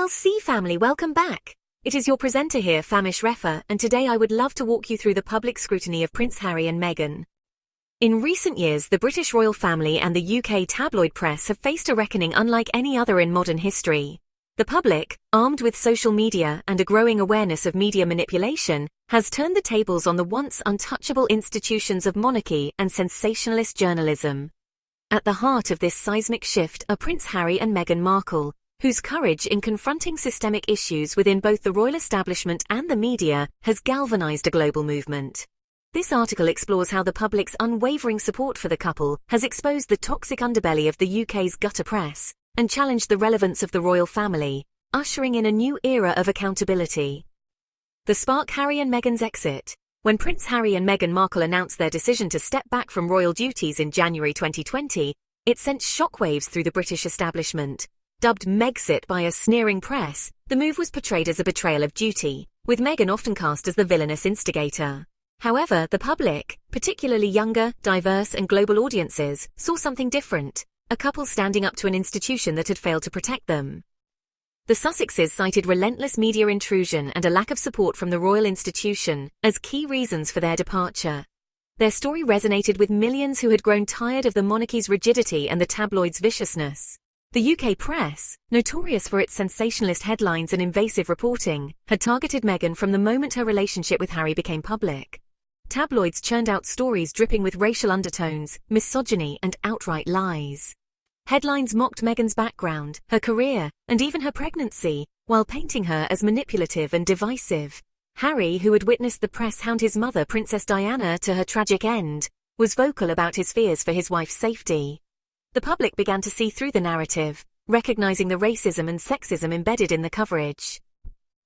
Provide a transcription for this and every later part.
See family, welcome back. It is your presenter here, Famish Refa, and today I would love to walk you through the public scrutiny of Prince Harry and Meghan. In recent years, the British royal family and the UK tabloid press have faced a reckoning unlike any other in modern history. The public, armed with social media and a growing awareness of media manipulation, has turned the tables on the once untouchable institutions of monarchy and sensationalist journalism. At the heart of this seismic shift are Prince Harry and Meghan Markle, whose courage in confronting systemic issues within both the royal establishment and the media has galvanized a global movement. This article explores how the public's unwavering support for the couple has exposed the toxic underbelly of the UK's gutter press and challenged the relevance of the royal family, ushering in a new era of accountability. The spark: Harry and Meghan's exit. When Prince Harry and Meghan Markle announced their decision to step back from royal duties in January 2020, it sent shockwaves through the British establishment. Dubbed Megxit by a sneering press, the move was portrayed as a betrayal of duty, with Meghan often cast as the villainous instigator. However, the public, particularly younger, diverse and global audiences, saw something different, a couple standing up to an institution that had failed to protect them. The Sussexes cited relentless media intrusion and a lack of support from the royal institution as key reasons for their departure. Their story resonated with millions who had grown tired of the monarchy's rigidity and the tabloids' viciousness. The UK press, notorious for its sensationalist headlines and invasive reporting, had targeted Meghan from the moment her relationship with Harry became public. Tabloids churned out stories dripping with racial undertones, misogyny, and outright lies. Headlines mocked Meghan's background, her career, and even her pregnancy, while painting her as manipulative and divisive. Harry, who had witnessed the press hound his mother, Princess Diana, to her tragic end, was vocal about his fears for his wife's safety. The public began to see through the narrative, recognizing the racism and sexism embedded in the coverage.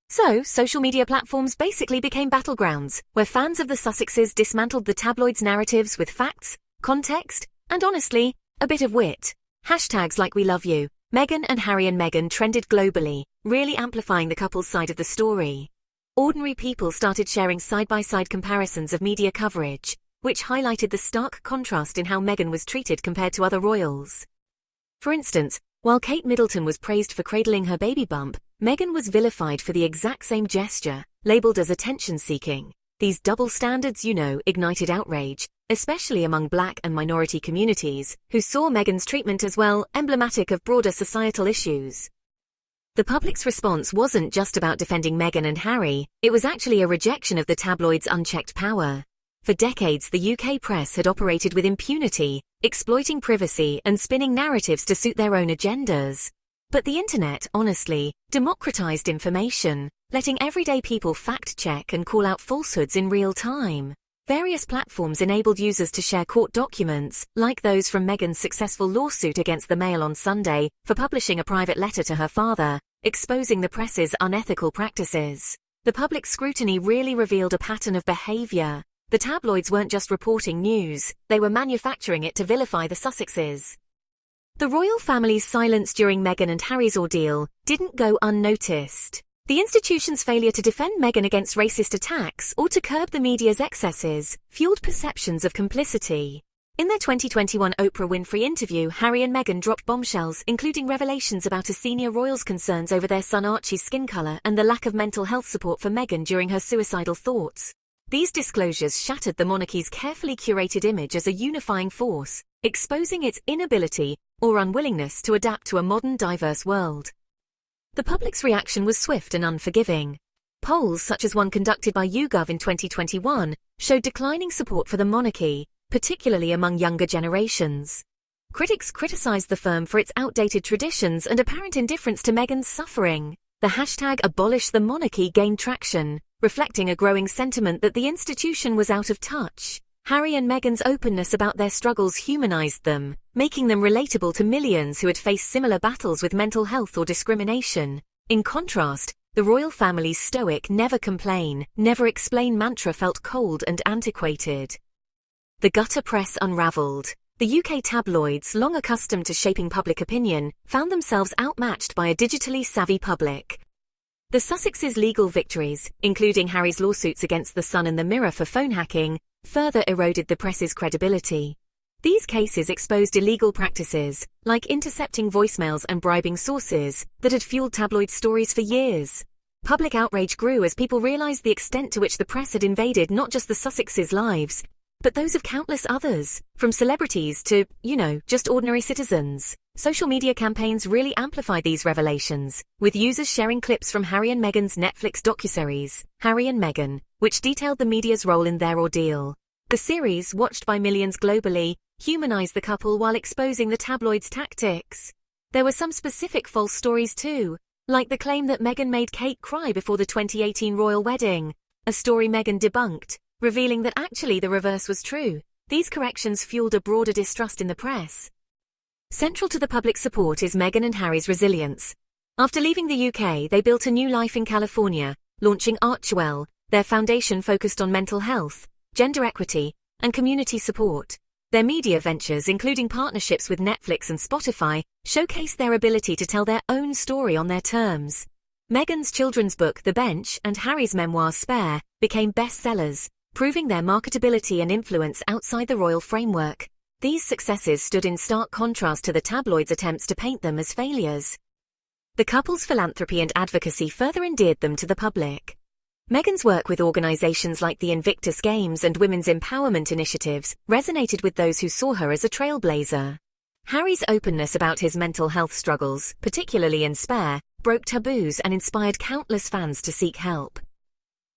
So, social media platforms basically became battlegrounds, where fans of the Sussexes dismantled the tabloids' narratives with facts, context, and honestly, a bit of wit. Hashtags like "We love you," Meghan and Harry and Meghan trended globally, really amplifying the couple's side of the story. Ordinary people started sharing side-by-side comparisons of media coverage, which highlighted the stark contrast in how Meghan was treated compared to other royals. For instance, while Kate Middleton was praised for cradling her baby bump, Meghan was vilified for the exact same gesture, labeled as attention-seeking. These double standards, ignited outrage, especially among Black and minority communities, who saw Meghan's treatment as emblematic of broader societal issues. The public's response wasn't just about defending Meghan and Harry, it was actually a rejection of the tabloids' unchecked power. For decades, the UK press had operated with impunity, exploiting privacy and spinning narratives to suit their own agendas. But the internet, honestly, democratized information, letting everyday people fact-check and call out falsehoods in real time. Various platforms enabled users to share court documents, like those from Meghan's successful lawsuit against the Mail on Sunday for publishing a private letter to her father, exposing the press's unethical practices. The public scrutiny really revealed a pattern of behavior. The tabloids weren't just reporting news, they were manufacturing it to vilify the Sussexes. The royal family's silence during Meghan and Harry's ordeal didn't go unnoticed. The institution's failure to defend Meghan against racist attacks or to curb the media's excesses fueled perceptions of complicity. In their 2021 Oprah Winfrey interview, Harry and Meghan dropped bombshells, including revelations about a senior royal's concerns over their son Archie's skin color and the lack of mental health support for Meghan during her suicidal thoughts. These disclosures shattered the monarchy's carefully curated image as a unifying force, exposing its inability or unwillingness to adapt to a modern, diverse world. The public's reaction was swift and unforgiving. Polls, such as one conducted by YouGov in 2021, showed declining support for the monarchy, particularly among younger generations. Critics criticized the firm for its outdated traditions and apparent indifference to Meghan's suffering. The hashtag #AbolishTheMonarchy gained traction, reflecting a growing sentiment that the institution was out of touch. Harry and Meghan's openness about their struggles humanized them, making them relatable to millions who had faced similar battles with mental health or discrimination. In contrast, the royal family's stoic "never complain, never explain" mantra felt cold and antiquated. The gutter press unraveled. The UK tabloids, long accustomed to shaping public opinion, found themselves outmatched by a digitally savvy public. The Sussexes' legal victories, including Harry's lawsuits against The Sun and The Mirror for phone hacking, further eroded the press's credibility. These cases exposed illegal practices, like intercepting voicemails and bribing sources, that had fueled tabloid stories for years. Public outrage grew as people realized the extent to which the press had invaded not just the Sussexes' lives, but those of countless others, from celebrities to, just ordinary citizens. Social media campaigns really amplified these revelations, with users sharing clips from Harry and Meghan's Netflix docuseries, Harry and Meghan, which detailed the media's role in their ordeal. The series, watched by millions globally, humanized the couple while exposing the tabloids' tactics. There were some specific false stories too, like the claim that Meghan made Kate cry before the 2018 royal wedding, a story Meghan debunked, revealing that actually the reverse was true. These corrections fueled a broader distrust in the press. Central to the public's support is Meghan and Harry's resilience. After leaving the UK, they built a new life in California, launching Archewell, their foundation focused on mental health, gender equity, and community support. Their media ventures, including partnerships with Netflix and Spotify, showcase their ability to tell their own story on their terms. Meghan's children's book, The Bench, and Harry's memoir, Spare, became bestsellers, proving their marketability and influence outside the royal framework. These successes stood in stark contrast to the tabloids' attempts to paint them as failures. The couple's philanthropy and advocacy further endeared them to the public. Meghan's work with organizations like the Invictus Games and women's empowerment initiatives resonated with those who saw her as a trailblazer. Harry's openness about his mental health struggles, particularly in Spare, broke taboos and inspired countless fans to seek help.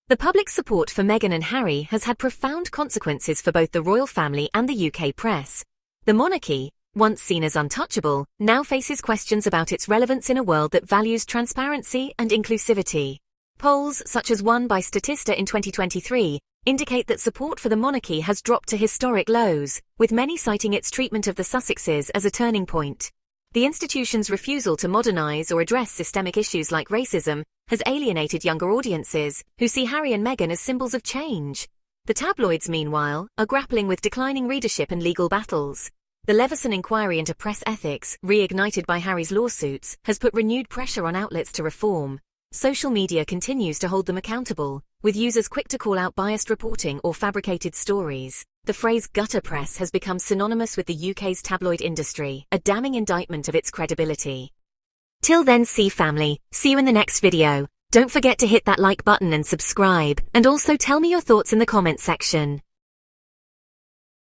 The public support for Meghan and Harry has had profound consequences for both the royal family and the UK press. The monarchy, once seen as untouchable, now faces questions about its relevance in a world that values transparency and inclusivity. Polls, such as one by Statista in 2023, indicate that support for the monarchy has dropped to historic lows, with many citing its treatment of the Sussexes as a turning point. The institution's refusal to modernize or address systemic issues like racism has alienated younger audiences, who see Harry and Meghan as symbols of change. The tabloids, meanwhile, are grappling with declining readership and legal battles. The Leveson inquiry into press ethics, reignited by Harry's lawsuits, has put renewed pressure on outlets to reform. Social media continues to hold them accountable, with users quick to call out biased reporting or fabricated stories. The phrase gutter press has become synonymous with the UK's tabloid industry, a damning indictment of its credibility. Till then, family, see you in the next video. Don't forget to hit that like button and subscribe, and also tell me your thoughts in the comments section.